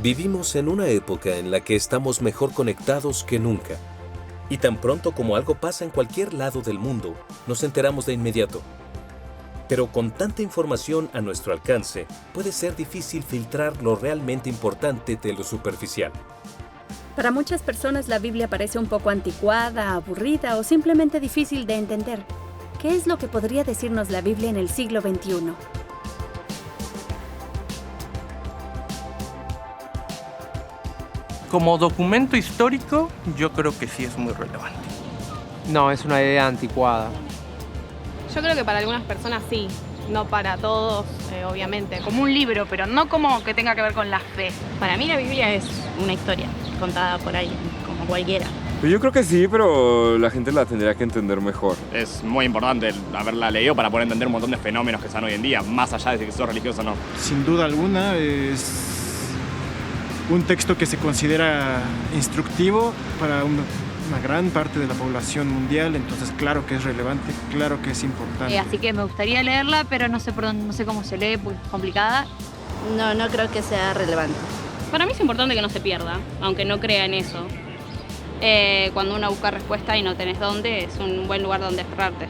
Vivimos en una época en la que estamos mejor conectados que nunca. Y tan pronto como algo pasa en cualquier lado del mundo, nos enteramos de inmediato. Pero con tanta información a nuestro alcance, puede ser difícil filtrar lo realmente importante de lo superficial. Para muchas personas la Biblia parece un poco anticuada, aburrida o simplemente difícil de entender. ¿Qué es lo que podría decirnos la Biblia en el siglo XXI? Como documento histórico, yo creo que sí es muy relevante. No, es una idea anticuada. Yo creo que para algunas personas sí, no para todos, obviamente. Como un libro, pero no como que tenga que ver con la fe. Para mí la Biblia es una historia contada por alguien, como cualquiera. Pues yo creo que sí, pero la gente la tendría que entender mejor. Es muy importante haberla leído para poder entender un montón de fenómenos que están hoy en día, más allá de si sos religioso o no. Sin duda alguna es un texto que se considera instructivo para una gran parte de la población mundial, entonces claro que es relevante, claro que es importante. Así que me gustaría leerla, pero no sé cómo se lee, pues complicada. No creo que sea relevante. Para mí es importante que no se pierda, aunque no crea en eso. Cuando uno busca respuesta y no tenés dónde, es un buen lugar donde aferrarte.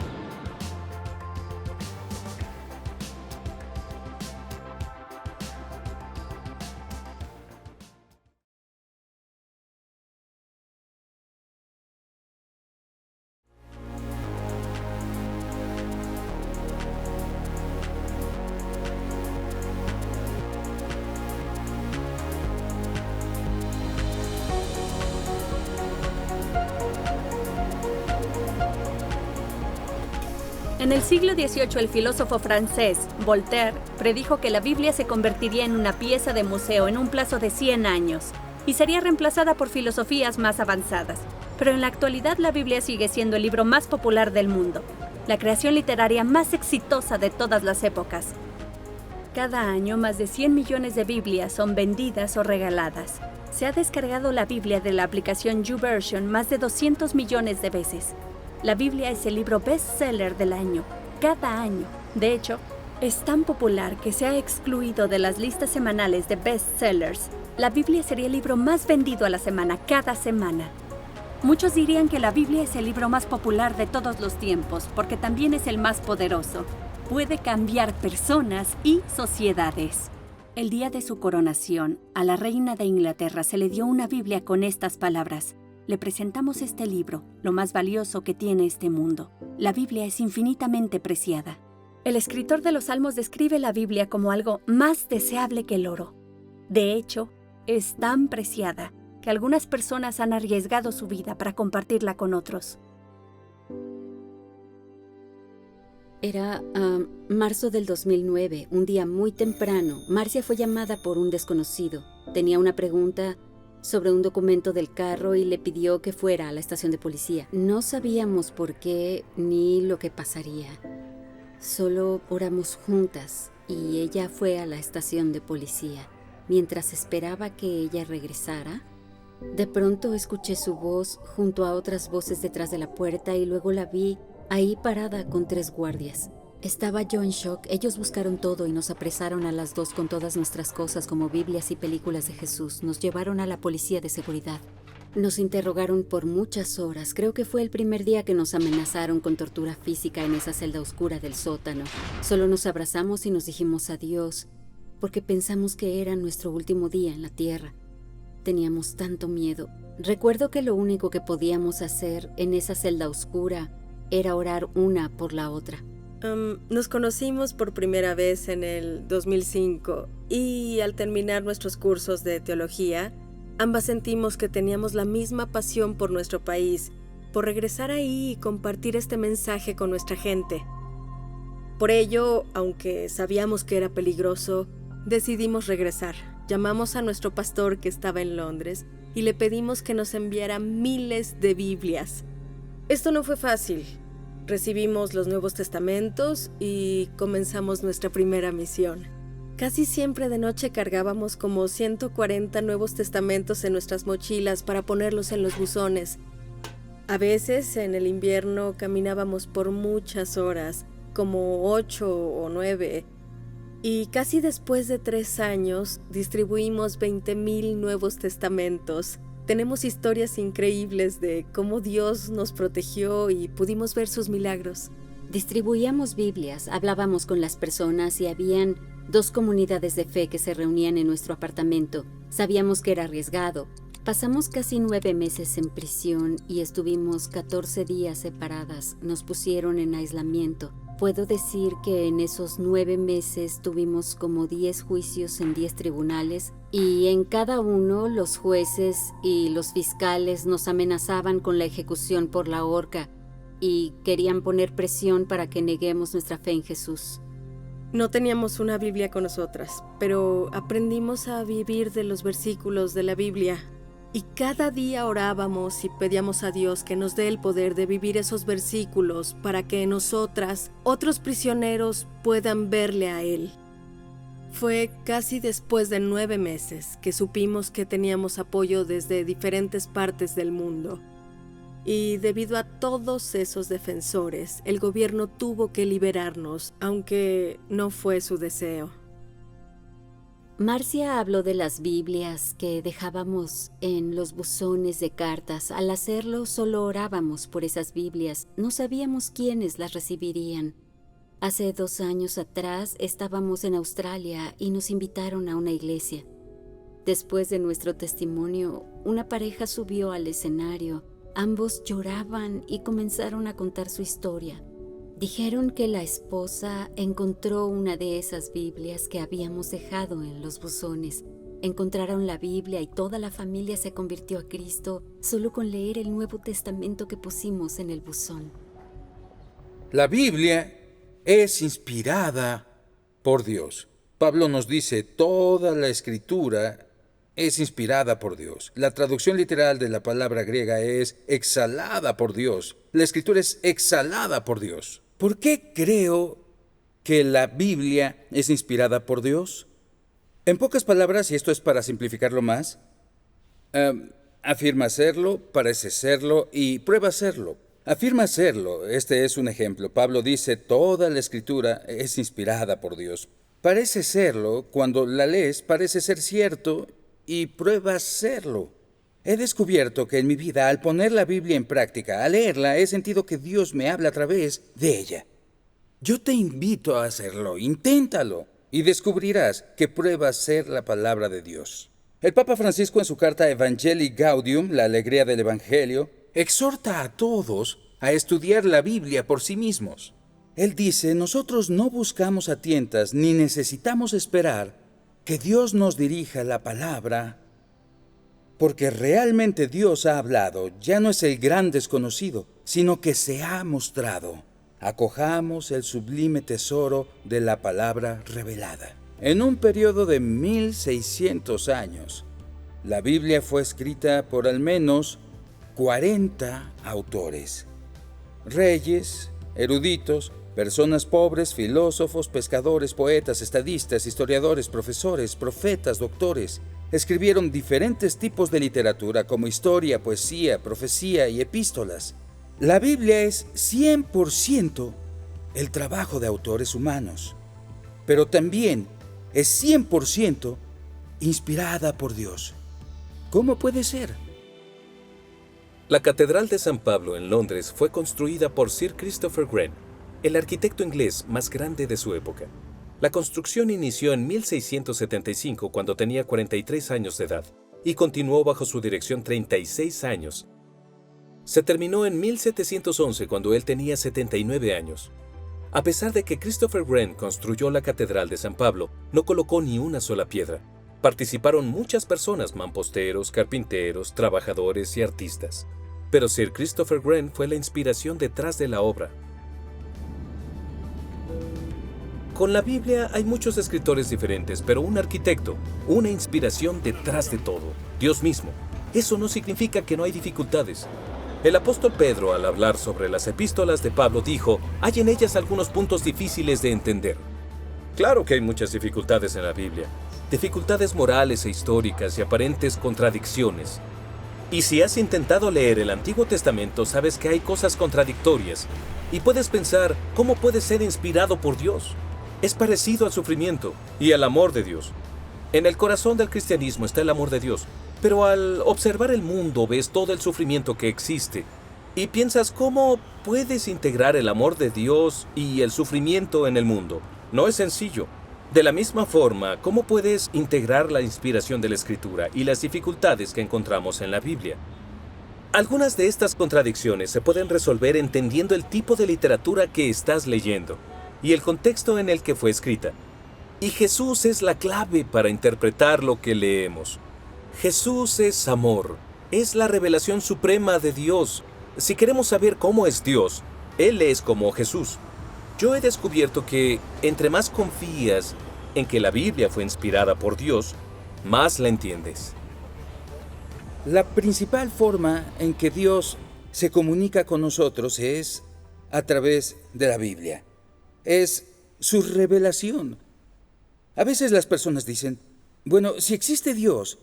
En el siglo XVIII, el filósofo francés Voltaire predijo que la Biblia se convertiría en una pieza de museo en un plazo de 100 años y sería reemplazada por filosofías más avanzadas. Pero en la actualidad la Biblia sigue siendo el libro más popular del mundo, la creación literaria más exitosa de todas las épocas. Cada año, más de 100 millones de Biblias son vendidas o regaladas. Se ha descargado la Biblia de la aplicación YouVersion más de 200 millones de veces. La Biblia es el libro bestseller del año, cada año. De hecho, es tan popular que se ha excluido de las listas semanales de bestsellers. La Biblia sería el libro más vendido a la semana, cada semana. Muchos dirían que la Biblia es el libro más popular de todos los tiempos, porque también es el más poderoso. Puede cambiar personas y sociedades. El día de su coronación, a la reina de Inglaterra se le dio una Biblia con estas palabras: le presentamos este libro, lo más valioso que tiene este mundo. La Biblia es infinitamente preciada. El escritor de los Salmos describe la Biblia como algo más deseable que el oro. De hecho, es tan preciada que algunas personas han arriesgado su vida para compartirla con otros. Era marzo del 2009, un día muy temprano. Marcia fue llamada por un desconocido. Tenía una pregunta sobre un documento del carro y le pidió que fuera a la estación de policía. No sabíamos por qué ni lo que pasaría. Solo oramos juntas y ella fue a la estación de policía. Mientras esperaba que ella regresara, de pronto escuché su voz junto a otras voces detrás de la puerta y luego la vi ahí parada con 3 guardias. Estaba yo en shock. Ellos buscaron todo y nos apresaron a las 2 con todas nuestras cosas como Biblias y películas de Jesús. Nos llevaron a la policía de seguridad. Nos interrogaron por muchas horas. Creo que fue el primer día que nos amenazaron con tortura física en esa celda oscura del sótano. Solo nos abrazamos y nos dijimos adiós, porque pensamos que era nuestro último día en la tierra. Teníamos tanto miedo. Recuerdo que lo único que podíamos hacer en esa celda oscura era orar una por la otra. Nos conocimos por primera vez en el 2005 y al terminar nuestros cursos de teología, ambas sentimos que teníamos la misma pasión por nuestro país, por regresar ahí y compartir este mensaje con nuestra gente. Por ello, aunque sabíamos que era peligroso, decidimos regresar. Llamamos a nuestro pastor que estaba en Londres y le pedimos que nos enviara miles de Biblias. Esto no fue fácil. Recibimos los Nuevos Testamentos y comenzamos nuestra primera misión. Casi siempre de noche cargábamos como 140 Nuevos Testamentos en nuestras mochilas para ponerlos en los buzones. A veces, en el invierno, caminábamos por muchas horas, como 8 o 9. Y casi después de 3 años, distribuimos 20,000 Nuevos Testamentos. Tenemos historias increíbles de cómo Dios nos protegió y pudimos ver sus milagros. Distribuíamos Biblias, hablábamos con las personas y habían 2 comunidades de fe que se reunían en nuestro apartamento. Sabíamos que era arriesgado. Pasamos casi 9 meses en prisión y estuvimos 14 días separadas. Nos pusieron en aislamiento. Puedo decir que en esos 9 meses tuvimos como 10 juicios en 10 tribunales y en cada uno los jueces y los fiscales nos amenazaban con la ejecución por la horca y querían poner presión para que neguemos nuestra fe en Jesús. No teníamos una Biblia con nosotras, pero aprendimos a vivir de los versículos de la Biblia. Y cada día orábamos y pedíamos a Dios que nos dé el poder de vivir esos versículos para que nosotras, otros prisioneros, puedan verle a Él. Fue casi después de 9 meses que supimos que teníamos apoyo desde diferentes partes del mundo. Y debido a todos esos defensores, el gobierno tuvo que liberarnos, aunque no fue su deseo. Marcia habló de las Biblias que dejábamos en los buzones de cartas. Al hacerlo, solo orábamos por esas Biblias. No sabíamos quiénes las recibirían. Hace 2 años atrás estábamos en Australia y nos invitaron a una iglesia. Después de nuestro testimonio, una pareja subió al escenario. Ambos lloraban y comenzaron a contar su historia. Dijeron que la esposa encontró una de esas Biblias que habíamos dejado en los buzones. Encontraron la Biblia y toda la familia se convirtió a Cristo solo con leer el Nuevo Testamento que pusimos en el buzón. La Biblia es inspirada por Dios. Pablo nos dice, toda la Escritura es inspirada por Dios. La traducción literal de la palabra griega es exhalada por Dios. La Escritura es exhalada por Dios. ¿Por qué creo que la Biblia es inspirada por Dios? En pocas palabras, y esto es para simplificarlo más, afirma serlo, parece serlo y prueba serlo. Afirma serlo, este es un ejemplo. Pablo dice, toda la Escritura es inspirada por Dios. Parece serlo, cuando la lees, parece ser cierto y prueba serlo. He descubierto que en mi vida, al poner la Biblia en práctica, al leerla, he sentido que Dios me habla a través de ella. Yo te invito a hacerlo, inténtalo, y descubrirás que prueba ser la palabra de Dios. El Papa Francisco en su carta Evangelii Gaudium, la alegría del Evangelio, exhorta a todos a estudiar la Biblia por sí mismos. Él dice, nosotros no buscamos a tientas ni necesitamos esperar que Dios nos dirija la palabra, porque realmente Dios ha hablado, ya no es el gran desconocido, sino que se ha mostrado. Acojamos el sublime tesoro de la palabra revelada. En un periodo de 1600 años, la Biblia fue escrita por al menos 40 autores. Reyes, eruditos, personas pobres, filósofos, pescadores, poetas, estadistas, historiadores, profesores, profetas, doctores, escribieron diferentes tipos de literatura como historia, poesía, profecía y epístolas. La Biblia es 100% el trabajo de autores humanos, pero también es 100% inspirada por Dios. ¿Cómo puede ser? La Catedral de San Pablo en Londres fue construida por Sir Christopher Wren, el arquitecto inglés más grande de su época. La construcción inició en 1675 cuando tenía 43 años de edad y continuó bajo su dirección 36 años. Se terminó en 1711 cuando él tenía 79 años. A pesar de que Christopher Wren construyó la Catedral de San Pablo, no colocó ni una sola piedra. Participaron muchas personas, mamposteros, carpinteros, trabajadores y artistas. Pero Sir Christopher Wren fue la inspiración detrás de la obra. Con la Biblia hay muchos escritores diferentes, pero un arquitecto, una inspiración detrás de todo, Dios mismo. Eso no significa que no hay dificultades. El apóstol Pedro, al hablar sobre las epístolas de Pablo, dijo, hay en ellas algunos puntos difíciles de entender. Claro que hay muchas dificultades en la Biblia, dificultades morales e históricas y aparentes contradicciones. Y si has intentado leer el Antiguo Testamento, sabes que hay cosas contradictorias y puedes pensar, ¿cómo puede ser inspirado por Dios? es parecido al sufrimiento y al amor de Dios. En el corazón del cristianismo está el amor de Dios, pero al observar el mundo ves todo el sufrimiento que existe y piensas cómo puedes integrar el amor de Dios y el sufrimiento en el mundo. No es sencillo. De la misma forma, ¿cómo puedes integrar la inspiración de la Escritura y las dificultades que encontramos en la Biblia? Algunas de estas contradicciones se pueden resolver entendiendo el tipo de literatura que estás leyendo y el contexto en el que fue escrita. Y Jesús es la clave para interpretar lo que leemos. Jesús es amor, es la revelación suprema de Dios. Si queremos saber cómo es Dios, Él es como Jesús. Yo he descubierto que entre más confías en que la Biblia fue inspirada por Dios, más la entiendes. La principal forma en que Dios se comunica con nosotros es a través de la Biblia. Es su revelación. A veces las personas dicen, bueno, si existe Dios,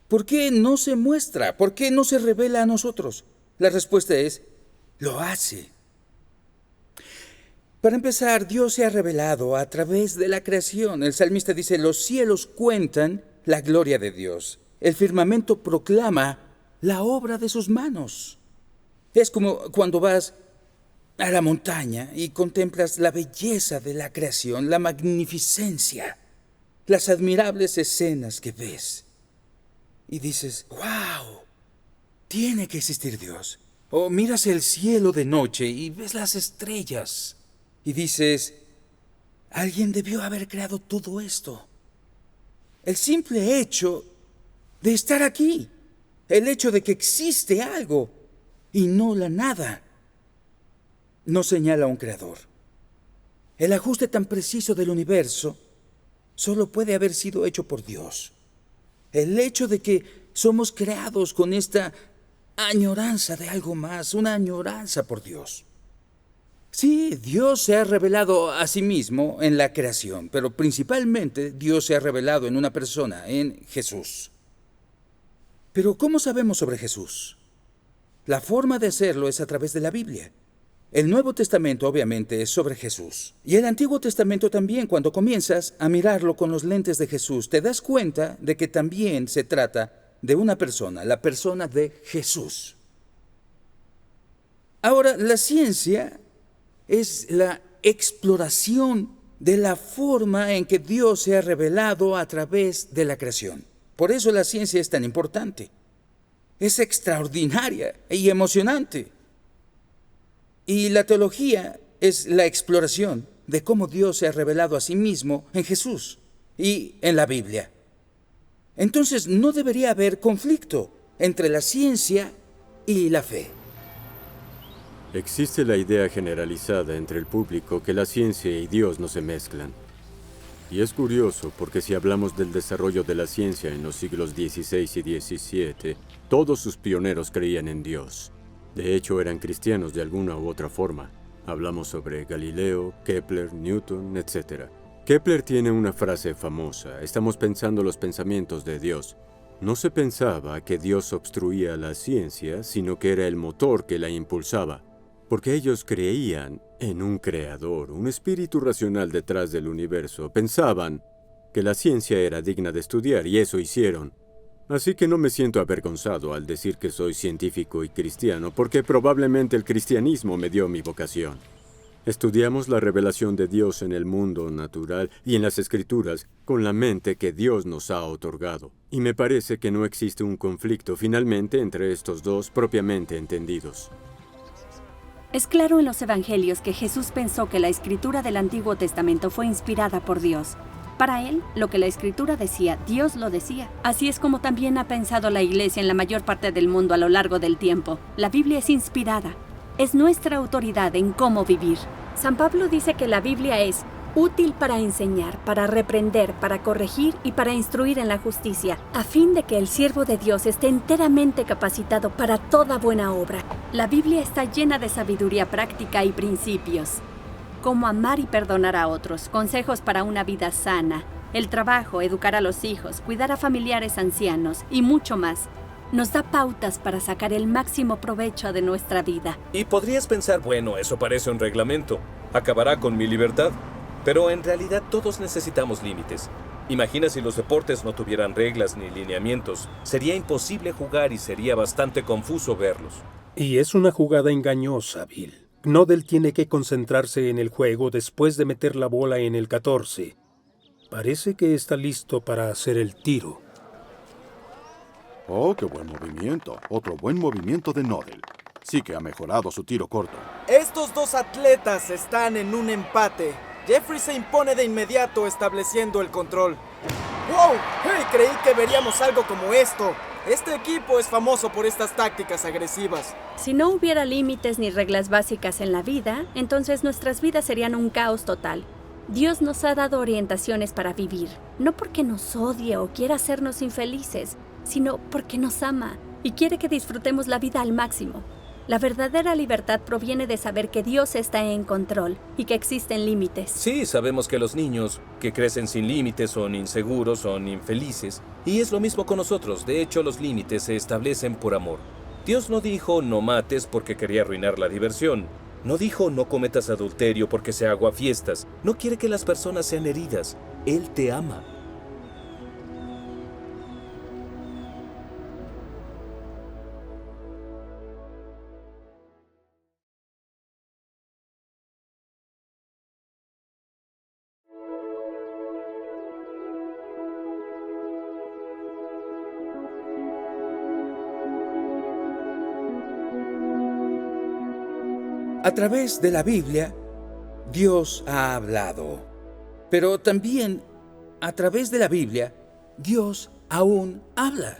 ¿por qué no se muestra? ¿Por qué no se revela a nosotros? La respuesta es, lo hace. Para empezar, Dios se ha revelado a través de la creación. El salmista dice, los cielos cuentan la gloria de Dios. El firmamento proclama la obra de sus manos. Es como cuando vas a la montaña y contemplas la belleza de la creación, la magnificencia, las admirables escenas que ves. Y dices, ¡wow! Tiene que existir Dios. O miras el cielo de noche y ves las estrellas. Y dices, alguien debió haber creado todo esto. El simple hecho de estar aquí, el hecho de que existe algo y no la nada, no señala a un creador. El ajuste tan preciso del universo solo puede haber sido hecho por Dios. El hecho de que somos creados con esta añoranza de algo más, una añoranza por Dios. Sí, Dios se ha revelado a sí mismo en la creación, pero principalmente Dios se ha revelado en una persona, en Jesús. Pero ¿cómo sabemos sobre Jesús? La forma de hacerlo es a través de la Biblia. El Nuevo Testamento obviamente es sobre Jesús. Y el Antiguo Testamento también, cuando comienzas a mirarlo con los lentes de Jesús, te das cuenta de que también se trata de una persona, la persona de Jesús. Ahora, la ciencia es la exploración de la forma en que Dios se ha revelado a través de la creación. Por eso la ciencia es tan importante. Es extraordinaria y emocionante. Y la teología es la exploración de cómo Dios se ha revelado a sí mismo en Jesús y en la Biblia. Entonces no debería haber conflicto entre la ciencia y la fe. Existe la idea generalizada entre el público que la ciencia y Dios no se mezclan. Y es curioso porque si hablamos del desarrollo de la ciencia en los siglos XVI y XVII, todos sus pioneros creían en Dios. De hecho, eran cristianos de alguna u otra forma. Hablamos sobre Galileo, Kepler, Newton, etc. Kepler tiene una frase famosa, estamos pensando los pensamientos de Dios. No se pensaba que Dios obstruía la ciencia, sino que era el motor que la impulsaba. Porque ellos creían en un creador, un espíritu racional detrás del universo. Pensaban que la ciencia era digna de estudiar y eso hicieron. Así que no me siento avergonzado al decir que soy científico y cristiano, porque probablemente el cristianismo me dio mi vocación. Estudiamos la revelación de Dios en el mundo natural y en las Escrituras con la mente que Dios nos ha otorgado. Y me parece que no existe un conflicto finalmente entre estos dos propiamente entendidos. Es claro en los Evangelios que Jesús pensó que la escritura del Antiguo Testamento fue inspirada por Dios. Para él, lo que la escritura decía, Dios lo decía. Así es como también ha pensado la Iglesia en la mayor parte del mundo a lo largo del tiempo. La Biblia es inspirada. Es nuestra autoridad en cómo vivir. San Pablo dice que la Biblia es útil para enseñar, para reprender, para corregir y para instruir en la justicia, a fin de que el siervo de Dios esté enteramente capacitado para toda buena obra. La Biblia está llena de sabiduría práctica y principios. Cómo amar y perdonar a otros, consejos para una vida sana, el trabajo, educar a los hijos, cuidar a familiares ancianos y mucho más. Nos da pautas para sacar el máximo provecho de nuestra vida. Y podrías pensar, bueno, eso parece un reglamento. ¿Acabará con mi libertad? Pero en realidad todos necesitamos límites. Imagina si los deportes no tuvieran reglas ni lineamientos. Sería imposible jugar y sería bastante confuso verlos. Y es una jugada engañosa, Bill. Knodel tiene que concentrarse en el juego después de meter la bola en el 14. Parece que está listo para hacer el tiro. Oh, qué buen movimiento. Otro buen movimiento de Knodel. Sí que ha mejorado su tiro corto. Estos dos atletas están en un empate. Jeffrey se impone de inmediato estableciendo el control. ¡Wow! ¡Hey! Creí que veríamos algo como esto. Este equipo es famoso por estas tácticas agresivas. Si no hubiera límites ni reglas básicas en la vida, entonces nuestras vidas serían un caos total. Dios nos ha dado orientaciones para vivir, no porque nos odie o quiera hacernos infelices, sino porque nos ama y quiere que disfrutemos la vida al máximo. La verdadera libertad proviene de saber que Dios está en control y que existen límites. Sí, sabemos que los niños que crecen sin límites son inseguros, son infelices. Y es lo mismo con nosotros. De hecho, los límites se establecen por amor. Dios no dijo no mates porque quería arruinar la diversión. No dijo no cometas adulterio porque se aguafiestas. No quiere que las personas sean heridas. Él te ama. A través de la Biblia, Dios ha hablado. Pero también, a través de la Biblia, Dios aún habla.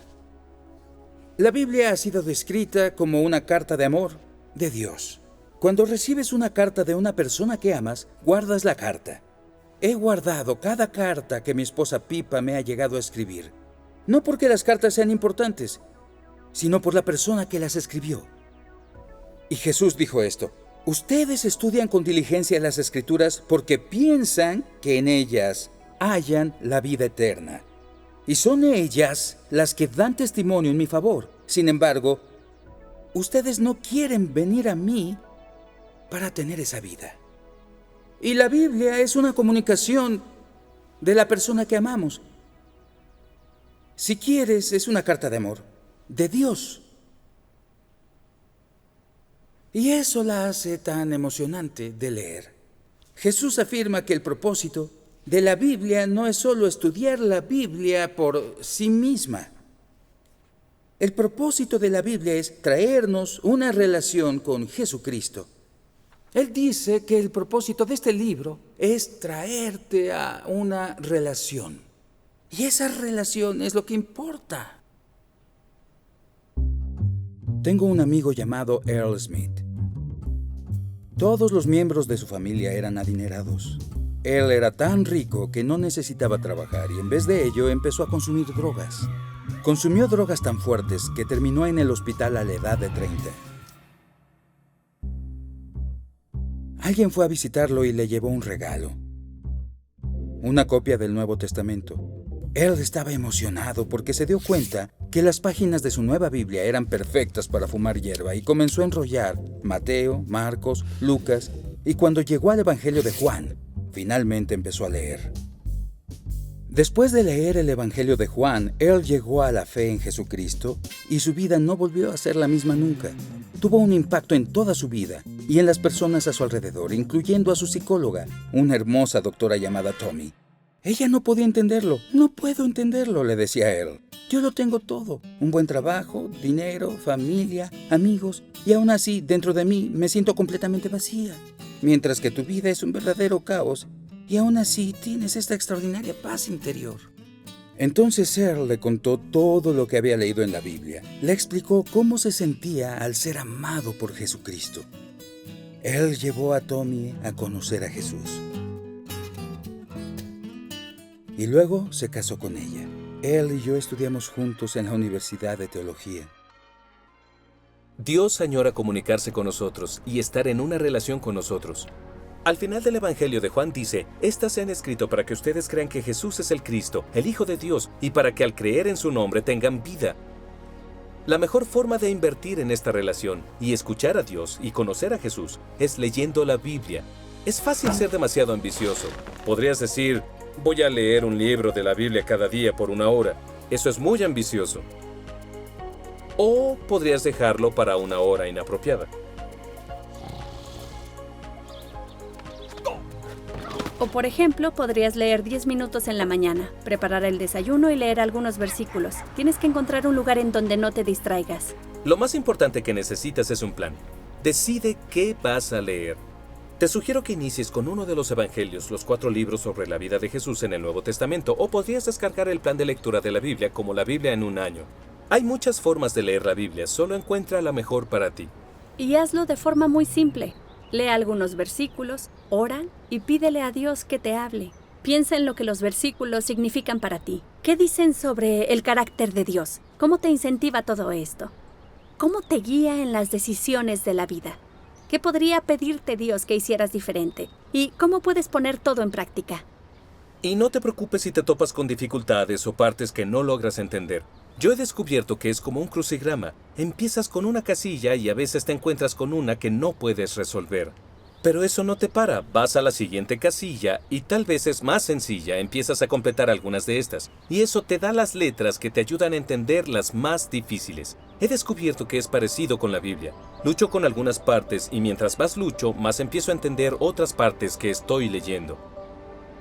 La Biblia ha sido descrita como una carta de amor de Dios. Cuando recibes una carta de una persona que amas, guardas la carta. He guardado cada carta que mi esposa Pipa me ha llegado a escribir. No porque las cartas sean importantes, sino por la persona que las escribió. Y Jesús dijo esto: ustedes estudian con diligencia las Escrituras porque piensan que en ellas hallan la vida eterna. Y son ellas las que dan testimonio en mi favor. Sin embargo, ustedes no quieren venir a mí para tener esa vida. Y la Biblia es una comunicación de la persona que amamos. Si quieres, es una carta de amor de Dios. Y eso la hace tan emocionante de leer. Jesús afirma que el propósito de la Biblia no es solo estudiar la Biblia por sí misma. El propósito de la Biblia es traernos una relación con Jesucristo. Él dice que el propósito de este libro es traerte a una relación. Y esa relación es lo que importa. Tengo un amigo llamado Earl Smith. Todos los miembros de su familia eran adinerados. Él era tan rico que no necesitaba trabajar y en vez de ello empezó a consumir drogas. Consumió drogas tan fuertes que terminó en el hospital a la edad de 30. Alguien fue a visitarlo y le llevó un regalo. Una copia del Nuevo Testamento. Él estaba emocionado porque se dio cuenta que las páginas de su nueva Biblia eran perfectas para fumar hierba y comenzó a enrollar Mateo, Marcos, Lucas, y cuando llegó al Evangelio de Juan, finalmente empezó a leer. Después de leer el Evangelio de Juan, él llegó a la fe en Jesucristo y su vida no volvió a ser la misma nunca. Tuvo un impacto en toda su vida y en las personas a su alrededor, incluyendo a su psicóloga, una hermosa doctora llamada Tommy. Ella no podía entenderlo. No puedo entenderlo, le decía él. Yo lo tengo todo. Un buen trabajo, dinero, familia, amigos. Y aún así, dentro de mí, me siento completamente vacía. Mientras que tu vida es un verdadero caos. Y aún así, tienes esta extraordinaria paz interior. Entonces Earl le contó todo lo que había leído en la Biblia. Le explicó cómo se sentía al ser amado por Jesucristo. Él llevó a Tommy a conocer a Jesús. Y luego se casó con ella. Él y yo estudiamos juntos en la Universidad de Teología. Dios añora comunicarse con nosotros y estar en una relación con nosotros. Al final del Evangelio de Juan dice: estas se han escrito para que ustedes crean que Jesús es el Cristo, el Hijo de Dios, y para que al creer en su nombre tengan vida. La mejor forma de invertir en esta relación y escuchar a Dios y conocer a Jesús es leyendo la Biblia. Es fácil ser demasiado ambicioso. Podrías decir, voy a leer un libro de la Biblia cada día por 1 hora. Eso es muy ambicioso. O podrías dejarlo para 1 hora inapropiada. O por ejemplo, podrías leer 10 minutos en la mañana, preparar el desayuno y leer algunos versículos. Tienes que encontrar un lugar en donde no te distraigas. Lo más importante que necesitas es un plan. Decide qué vas a leer. Te sugiero que inicies con uno de los evangelios, los 4 libros sobre la vida de Jesús en el Nuevo Testamento, o podrías descargar el plan de lectura de la Biblia como la Biblia en 1 año. Hay muchas formas de leer la Biblia, solo encuentra la mejor para ti. Y hazlo de forma muy simple. Lee algunos versículos, ora y pídele a Dios que te hable. Piensa en lo que los versículos significan para ti. ¿Qué dicen sobre el carácter de Dios? ¿Cómo te incentiva todo esto? ¿Cómo te guía en las decisiones de la vida? ¿Qué podría pedirte Dios que hicieras diferente? ¿Y cómo puedes poner todo en práctica? Y no te preocupes si te topas con dificultades o partes que no logras entender. Yo he descubierto que es como un crucigrama. Empiezas con una casilla y a veces te encuentras con una que no puedes resolver. Pero eso no te para, vas a la siguiente casilla y tal vez es más sencilla, empiezas a completar algunas de estas. Y eso te da las letras que te ayudan a entender las más difíciles. He descubierto que es parecido con la Biblia. Lucho con algunas partes y mientras más lucho, más empiezo a entender otras partes que estoy leyendo.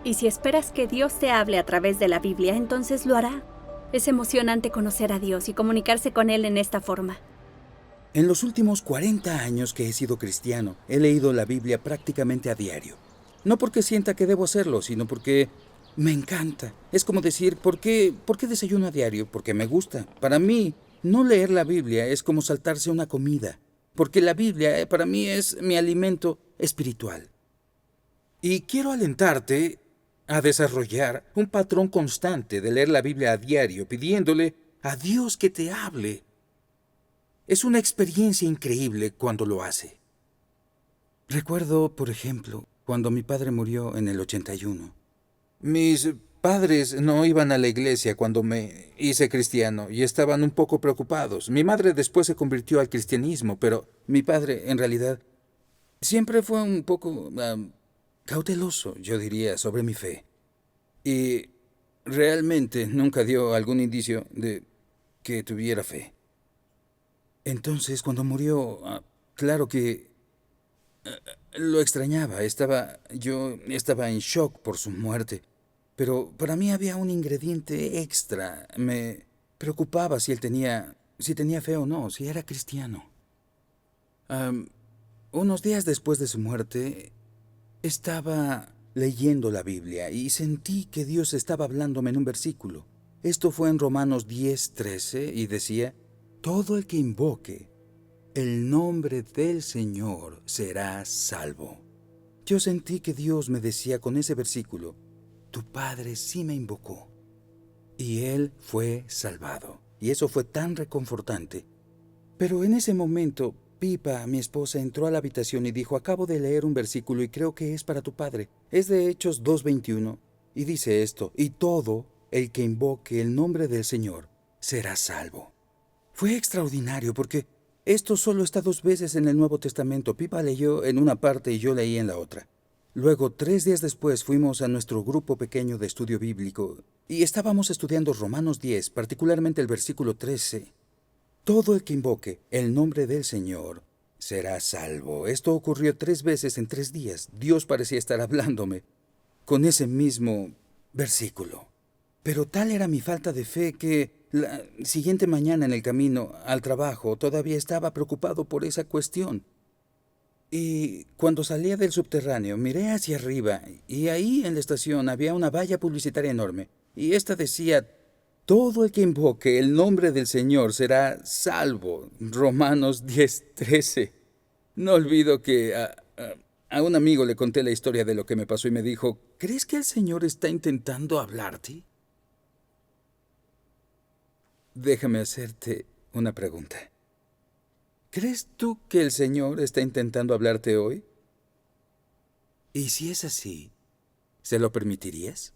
Y si esperas que Dios te hable a través de la Biblia, entonces lo hará. Es emocionante conocer a Dios y comunicarse con Él en esta forma. En los últimos 40 años que he sido cristiano, he leído la Biblia prácticamente a diario. No porque sienta que debo hacerlo, sino porque me encanta. Es como decir, ¿por qué desayuno a diario? Porque me gusta. Para mí, no leer la Biblia es como saltarse una comida, porque la Biblia para mí es mi alimento espiritual. Y quiero alentarte a desarrollar un patrón constante de leer la Biblia a diario, pidiéndole a Dios que te hable. Es una experiencia increíble cuando lo hace. Recuerdo, por ejemplo, cuando mi padre murió en el 81. Mis padres no iban a la iglesia cuando me hice cristiano y estaban un poco preocupados. Mi madre después se convirtió al cristianismo, pero mi padre, en realidad, siempre fue un poco cauteloso, yo diría, sobre mi fe. Y realmente nunca dio algún indicio de que tuviera fe. Entonces, cuando murió, claro que lo extrañaba. Yo estaba en shock por su muerte. Pero para mí había un ingrediente extra. Me preocupaba si tenía fe o no, si era cristiano. Unos días después de su muerte, estaba leyendo la Biblia y sentí que Dios estaba hablándome en un versículo. Esto fue en Romanos 10:13 y decía: todo el que invoque el nombre del Señor será salvo. Yo sentí que Dios me decía con ese versículo: tu padre sí me invocó y él fue salvado. Y eso fue tan reconfortante. Pero en ese momento, Pipa, mi esposa, entró a la habitación y dijo: acabo de leer un versículo y creo que es para tu padre. Es de Hechos 2:21 y dice esto: y todo el que invoque el nombre del Señor será salvo. Fue extraordinario porque esto solo está 2 veces en el Nuevo Testamento. Pipa leyó en una parte y yo leí en la otra. Luego, 3 días después, fuimos a nuestro grupo pequeño de estudio bíblico y estábamos estudiando Romanos 10, particularmente el versículo 13. Todo el que invoque el nombre del Señor será salvo. Esto ocurrió 3 veces en 3 días. Dios parecía estar hablándome con ese mismo versículo. Pero tal era mi falta de fe que la siguiente mañana en el camino al trabajo todavía estaba preocupado por esa cuestión. Y cuando salía del subterráneo miré hacia arriba y ahí en la estación había una valla publicitaria enorme. Y esta decía: todo el que invoque el nombre del Señor será salvo. Romanos 10:13. No olvido que a un amigo le conté la historia de lo que me pasó y me dijo: ¿crees que el Señor está intentando hablarte? Déjame hacerte una pregunta. ¿Crees tú que el Señor está intentando hablarte hoy? Y si es así, ¿se lo permitirías?